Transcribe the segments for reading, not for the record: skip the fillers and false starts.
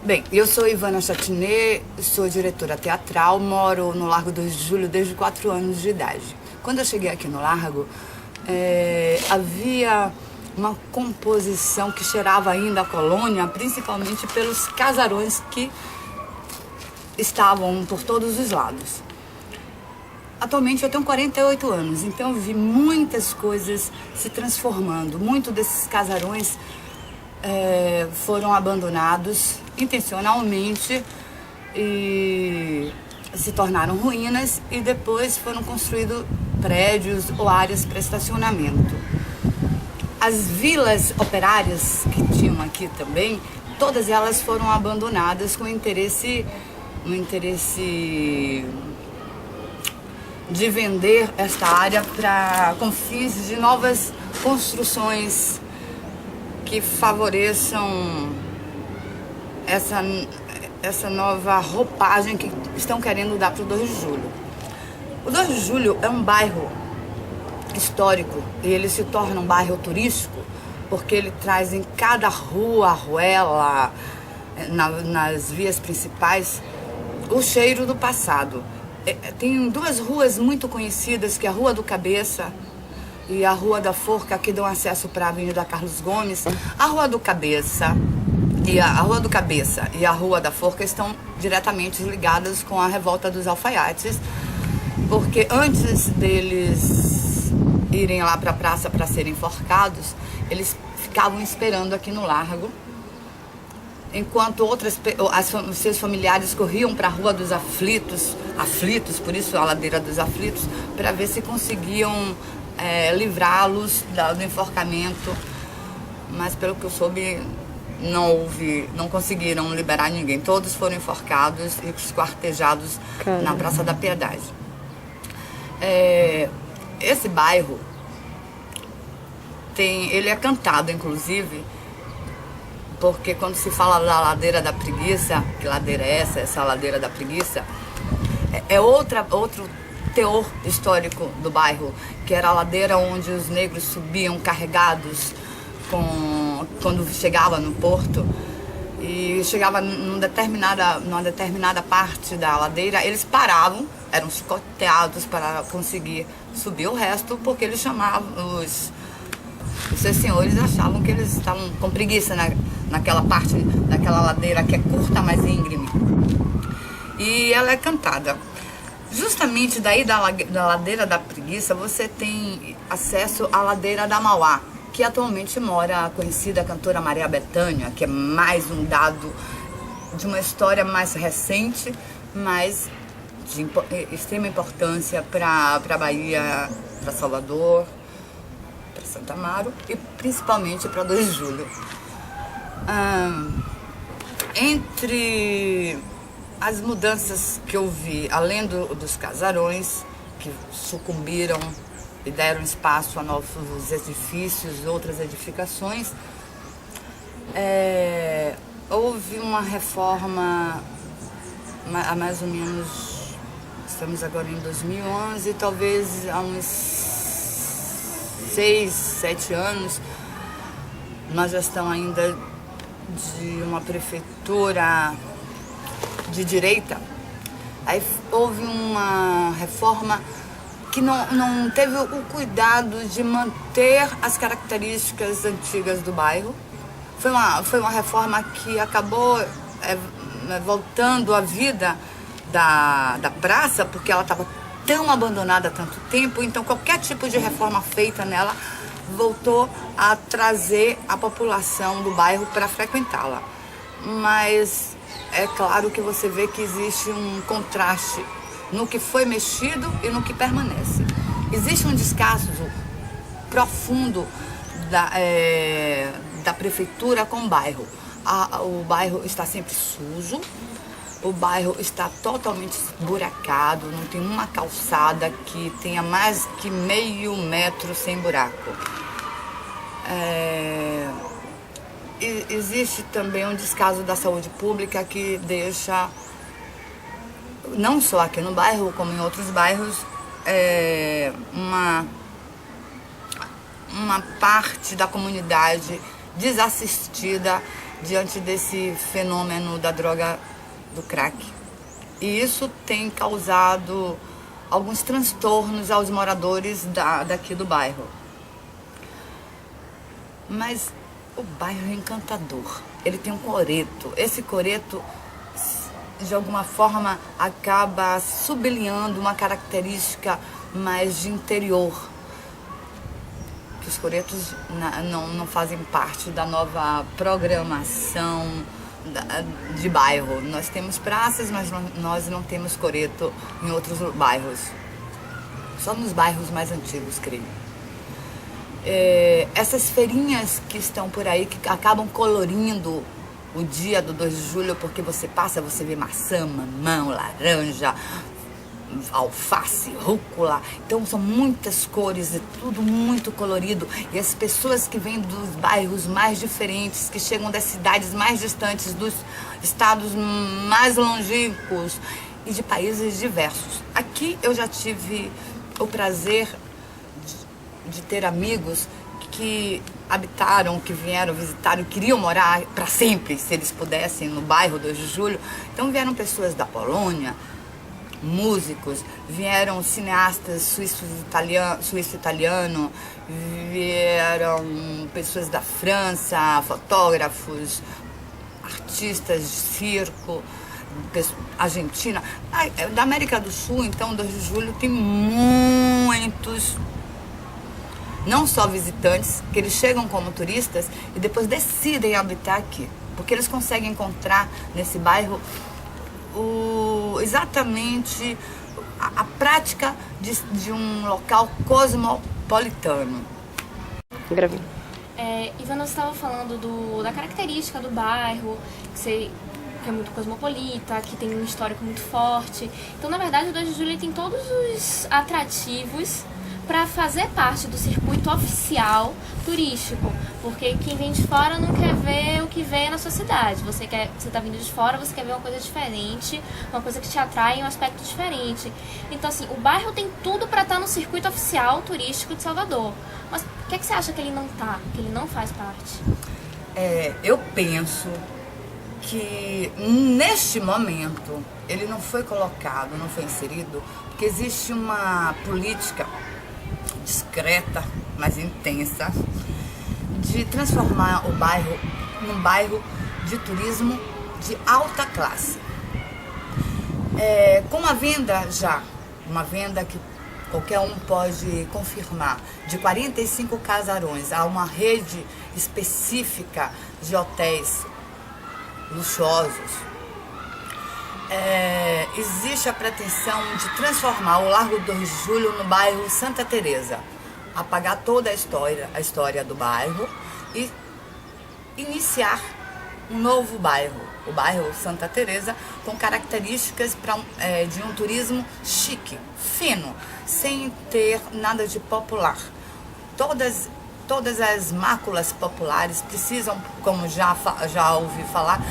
Bem, eu sou Ivana Chatinet, sou diretora teatral, moro no Largo 2 de Julho desde 4 anos de idade. Quando eu cheguei aqui no Largo, havia uma composição que cheirava ainda a colônia, principalmente pelos casarões que estavam por todos os lados. Atualmente eu tenho 48 anos, então eu vi muitas coisas se transformando. Muitos desses casarões foram abandonados intencionalmente e se tornaram ruínas, e depois foram construídos prédios ou áreas para estacionamento. As vilas operárias que tinham aqui também, todas elas foram abandonadas com interesse de vender esta área com fins de novas construções que favoreçam essa nova roupagem que estão querendo dar para o 2 de julho. O 2 de julho é um bairro histórico e ele se torna um bairro turístico porque ele traz em cada rua, arruela, nas vias principais, o cheiro do passado. Tem duas ruas muito conhecidas, que é a Rua do Cabeça e a Rua da Forca, que dão acesso para a Avenida Carlos Gomes. A Rua do Cabeça e a Rua da Forca estão diretamente ligadas com a revolta dos alfaiates, porque antes deles irem lá para a praça para serem enforcados, eles ficavam esperando aqui no Largo, enquanto seus familiares corriam para a Rua dos Aflitos, por isso a Ladeira dos Aflitos, para ver se conseguiam livrá-los do enforcamento, mas pelo que eu soube, não conseguiram liberar ninguém. Todos foram enforcados e esquartejados na Praça da Piedade. Esse bairro ele é cantado, inclusive, porque quando se fala da Ladeira da Preguiça, que ladeira é essa Ladeira da Preguiça, outro teor histórico do bairro, que era a ladeira onde os negros subiam carregados quando chegava no porto, e chegava numa determinada parte da ladeira, eles paravam, eram chicoteados para conseguir subir o resto, porque eles chamavam, os seus senhores achavam que eles estavam com preguiça naquela parte, daquela ladeira que é curta, mas íngreme. E ela é cantada. Justamente daí da Ladeira da Preguiça, você tem acesso à Ladeira da Mauá, que atualmente mora a conhecida cantora Maria Bethânia, que é mais um dado de uma história mais recente, mas de extrema importância para a Bahia, para Salvador, para Santa Amaro e principalmente para 2 de julho. Entre as mudanças que eu vi, além dos casarões, que sucumbiram e deram espaço a novos edifícios, outras edificações, houve uma reforma há mais ou menos, estamos agora em 2011, talvez há uns 6, 7 anos, nós já estamos ainda de uma prefeitura de direita. Aí houve uma reforma que não teve o cuidado de manter as características antigas do bairro. Foi uma reforma que acabou voltando à vida da praça, porque ela estava tão abandonada há tanto tempo, então qualquer tipo de reforma feita nela voltou a trazer a população do bairro para frequentá-la. Mas é claro que você vê que existe um contraste no que foi mexido e no que permanece. Existe um descaso profundo da prefeitura com o bairro. O bairro está sempre sujo, o bairro está totalmente esburacado, não tem uma calçada que tenha mais que meio metro sem buraco. Existe também um descaso da saúde pública que deixa, não só aqui no bairro, como em outros bairros, uma parte da comunidade desassistida diante desse fenômeno da droga do crack. E isso tem causado alguns transtornos aos moradores daqui do bairro. Mas o bairro é encantador. Ele tem um coreto. Esse coreto, de alguma forma, acaba sublinhando uma característica mais de interior. Que os coretos não fazem parte da nova programação de bairro. Nós temos praças, mas nós não temos coreto em outros bairros. Só nos bairros mais antigos, creio. Essas feirinhas que estão por aí, que acabam colorindo o dia do 2 de julho, porque você passa, você vê maçã, mamão, laranja, alface, rúcula. Então são muitas cores, é tudo muito colorido. E as pessoas que vêm dos bairros mais diferentes, que chegam das cidades mais distantes, dos estados mais longínquos e de países diversos. Aqui eu já tive o prazer de ter amigos que habitaram, que vieram visitar, e queriam morar para sempre, se eles pudessem, no bairro 2 de julho. Então vieram pessoas da Polônia, músicos, vieram cineastas suíço-italiano, vieram pessoas da França, fotógrafos, artistas de circo, Argentina, da América do Sul. Então 2 de julho tem muitos, não só visitantes, que eles chegam como turistas e depois decidem habitar aqui, porque eles conseguem encontrar nesse bairro exatamente a prática de um local cosmopolitano. Gravando. Ivana, você estava falando da característica do bairro, que é muito cosmopolita, que tem um histórico muito forte. Então, na verdade, o 2 de julho tem todos os atrativos para fazer parte do circuito oficial turístico, porque quem vem de fora não quer ver o que vê na sua cidade. Você está vindo de fora, você quer ver uma coisa diferente, uma coisa que te atrai, um aspecto diferente. Então, assim, o bairro tem tudo para estar no circuito oficial turístico de Salvador. Mas o que você acha que ele não tá, que ele não faz parte? Eu penso que neste momento ele não foi colocado, não foi inserido, porque existe uma política discreta, mas intensa, de transformar o bairro num bairro de turismo de alta classe. Com uma venda que qualquer um pode confirmar, de 45 casarões, há uma rede específica de hotéis luxuosos. Existe a pretensão de transformar o Largo 2 de Julho no bairro Santa Teresa, apagar toda a história do bairro e iniciar um novo bairro, o bairro Santa Teresa, com características de um turismo chique, fino, sem ter nada de popular. Todas as máculas populares precisam, como já ouvi falar,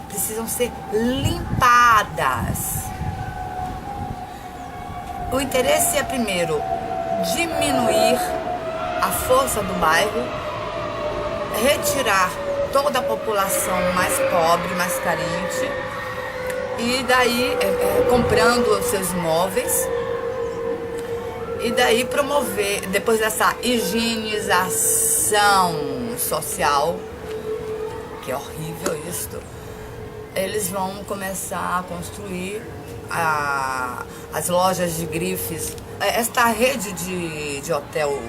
precisam ser limpadas. O interesse é, primeiro, diminuir a força do bairro, retirar toda a população mais pobre, mais carente, e daí comprando os seus imóveis, e daí promover, depois dessa higienização social, que é horrível isso, eles vão começar a construir as lojas de grifes. Esta rede de hotel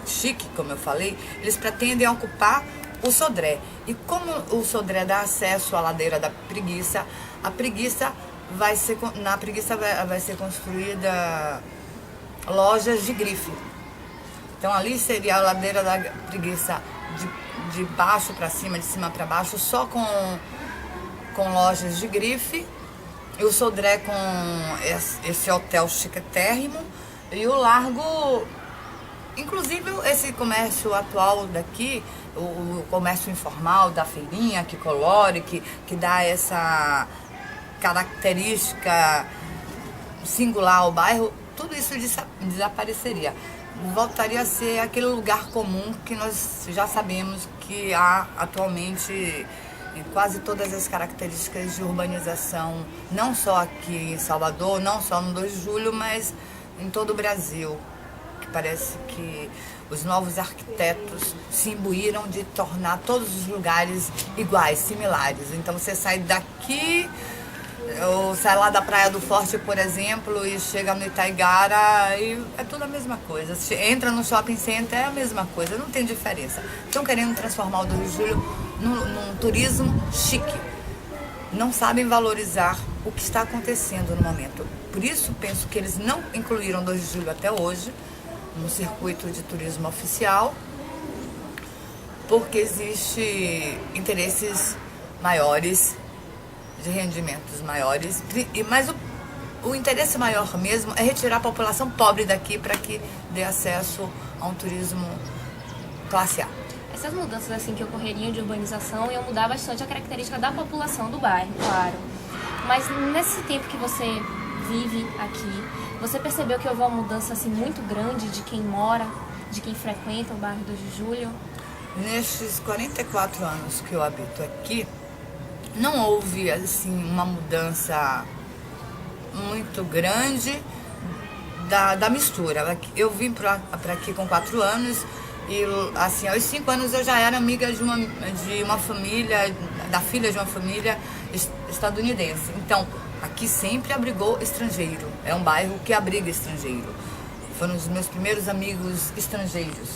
chique, como eu falei, eles pretendem ocupar o Sodré. E como o Sodré dá acesso à ladeira da Preguiça, na Preguiça vai ser construída lojas de grife. Então ali seria a ladeira da Preguiça de baixo para cima, de cima para baixo, só com lojas de grife, e o Sodré com esse hotel chiquetérrimo, e o Largo, inclusive esse comércio atual daqui, o comércio informal da feirinha, que colore, que dá essa característica singular ao bairro, tudo isso desapareceria. Voltaria a ser aquele lugar comum que nós já sabemos que há atualmente quase todas as características de urbanização, não só aqui em Salvador, não só no 2 de julho, mas em todo o Brasil. Que parece que os novos arquitetos se imbuíram de tornar todos os lugares iguais, similares. Então você sai daqui, ou sai lá da Praia do Forte, por exemplo, e chega no Itaigara e é tudo a mesma coisa. Você entra no shopping center, é a mesma coisa, não tem diferença. Estão querendo transformar o 2 de julho num turismo chique. Não sabem valorizar o que está acontecendo no momento. Por isso, penso que eles não incluíram 2 de julho até hoje no circuito de turismo oficial, porque existe interesses maiores, de rendimentos maiores, mas o interesse maior mesmo é retirar a população pobre daqui para que dê acesso a um turismo classe A. Essas mudanças assim que ocorreriam de urbanização iam mudar bastante a característica da população do bairro, claro. Mas nesse tempo que você vive aqui, você percebeu que houve uma mudança assim muito grande de quem mora, de quem frequenta o bairro 2 de Julho? Nestes 44 anos que eu habito aqui, não houve assim uma mudança muito grande da mistura. Eu vim para aqui com 4 anos e assim, aos 5 anos eu já era amiga de uma família, da filha de uma família estadunidense. Então, aqui sempre abrigou estrangeiro. É um bairro que abriga estrangeiro. Foram os meus primeiros amigos estrangeiros.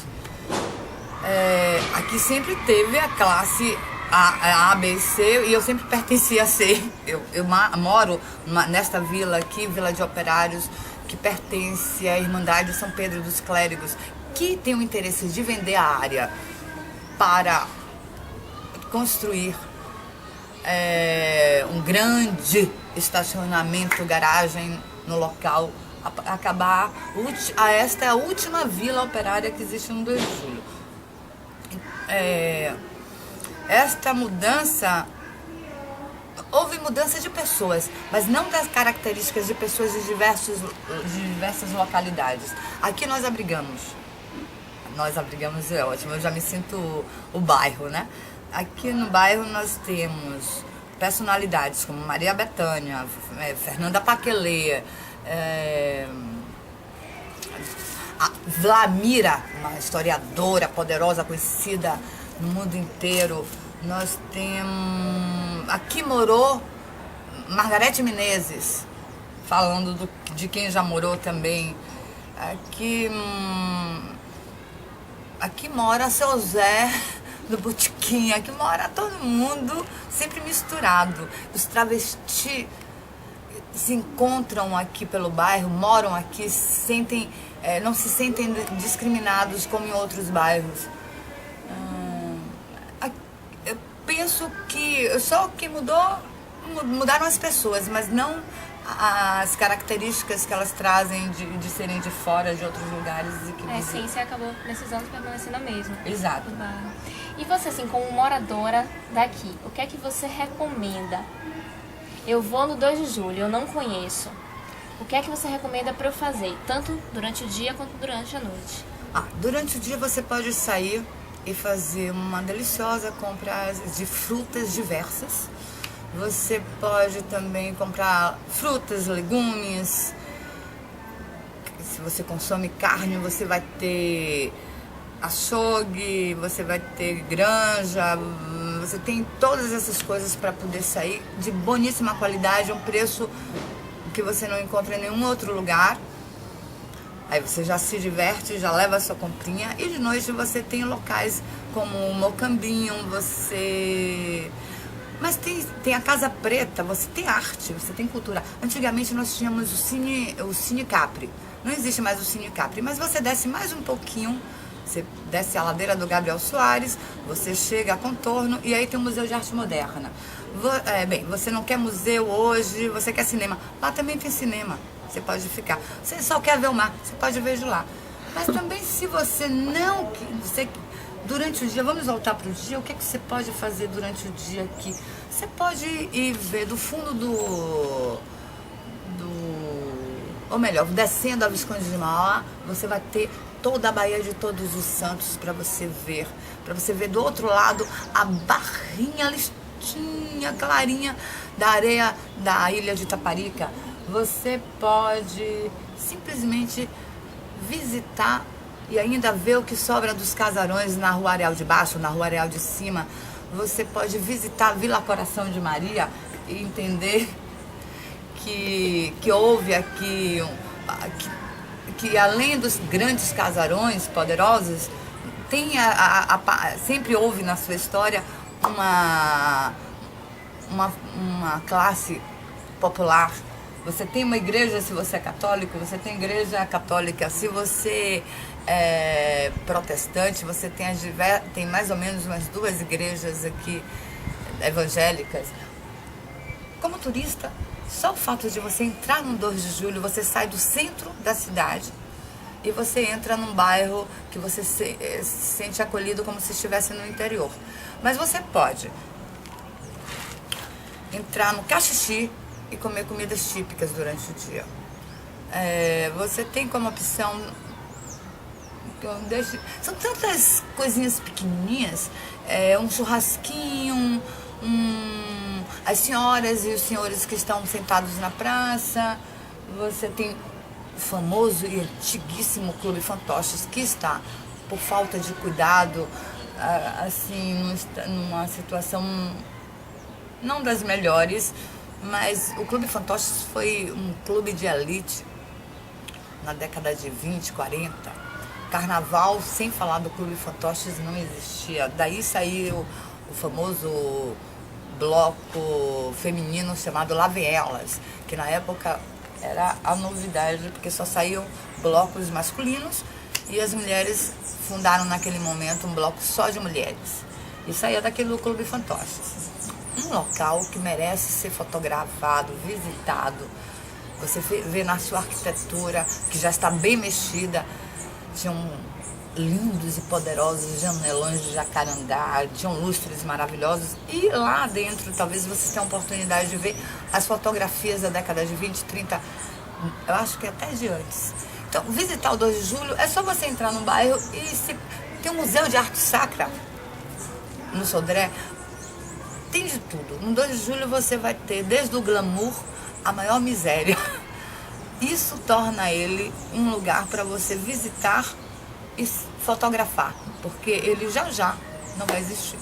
Aqui sempre teve a classe A, B e C, e eu sempre pertencia a C. Eu moro nesta vila aqui, Vila de Operários, que pertence à Irmandade São Pedro dos Clérigos, que tem o interesse de vender a área para construir um grande estacionamento, garagem no local, esta é a última vila operária que existe no 2 de julho. Esta mudança, houve mudança de pessoas, mas não das características de pessoas de diversas localidades. Aqui nós abrigamos é ótimo, eu já me sinto o bairro, né? Aqui no bairro nós temos personalidades como Maria Bethânia, Fernanda Paquelê, a Vlamira, uma historiadora poderosa, conhecida no mundo inteiro. Nós temos... Aqui morou Margarete Menezes, falando de quem já morou também. Aqui mora Seu Zé do Botequim, aqui mora todo mundo sempre misturado. Os travestis se encontram aqui pelo bairro, moram aqui, não se sentem discriminados como em outros bairros. Eu penso que só o que mudaram as pessoas, mas não as características que elas trazem de serem de fora, de outros lugares. A essência acabou precisando permanecer a mesma. Exato. E você, assim, como moradora daqui, o que é que você recomenda? Eu vou no 2 de julho, eu não conheço. O que é que você recomenda para eu fazer, tanto durante o dia quanto durante a noite? Durante o dia você pode sair e fazer uma deliciosa compra de frutas diversas. Você pode também comprar frutas, legumes. Se você consome carne, você vai ter açougue, você vai ter granja, você tem todas essas coisas para poder sair de boníssima qualidade, um preço que você não encontra em nenhum outro lugar. Aí você já se diverte, já leva a sua comprinha, e de noite você tem locais como o Mocambinho, mas tem a Casa Preta, você tem arte, você tem cultura. Antigamente nós tínhamos o Cine Capri, não existe mais o Cine Capri, mas você desce mais um pouquinho, você desce a ladeira do Gabriel Soares, você chega a Contorno, e aí tem o Museu de Arte Moderna. Você não quer museu hoje, você quer cinema, lá também tem cinema, você pode ficar. Você só quer ver o mar, você pode ver de lá. Mas também, se você não... Durante o dia, vamos voltar para o dia, o que você pode fazer durante o dia aqui? Você pode ir ver do fundo ou melhor, descendo a Visconde de Mauá, você vai ter toda a Baía de Todos os Santos para você ver. Para você ver do outro lado a barrinha bonitinha, clarinha, da areia da ilha de Taparica. Você pode simplesmente visitar e ainda ver o que sobra dos casarões na Rua Areal de Baixo, na Rua Areal de Cima. Você pode visitar a Vila Coração de Maria e entender que houve aqui, que além dos grandes casarões poderosos, tem sempre houve na sua história uma classe popular. Você tem uma igreja, se você é católico, você tem igreja católica. Se você é protestante, você tem mais ou menos umas 2 igrejas aqui evangélicas. Como turista, só o fato de você entrar no 2 de julho, você sai do centro da cidade e você entra num bairro que você se sente acolhido como se estivesse no interior. Mas você pode entrar no Caxixi e comer comidas típicas durante o dia. Você tem como opção... São tantas coisinhas pequenininhas, um churrasquinho, as senhoras e os senhores que estão sentados na praça. Você tem o famoso e antiguíssimo Clube Fantoches, que está, por falta de cuidado, assim, numa situação não das melhores, mas o Clube Fantoches foi um clube de elite na década de 20, 40. Carnaval, sem falar do Clube Fantoches, não existia. Daí saiu o famoso bloco feminino chamado Laveelas, que na época era a novidade, porque só saíam blocos masculinos e as mulheres fundaram naquele momento um bloco só de mulheres. E saía daquele do Clube Fantoches. Um local que merece ser fotografado, visitado. Você vê na sua arquitetura, que já está bem mexida. Tinham lindos e poderosos janelões de jacarandá, tinham lustres maravilhosos. E lá dentro, talvez vocês tenham a oportunidade de ver as fotografias da década de 20, 30, eu acho que até de antes. Então, visitar o 2 de julho é só você entrar no bairro e tem um museu de arte sacra no Sodré. Tem de tudo. No 2 de julho você vai ter desde o glamour à maior miséria. Isso torna ele um lugar para você visitar e fotografar, porque ele já não vai existir.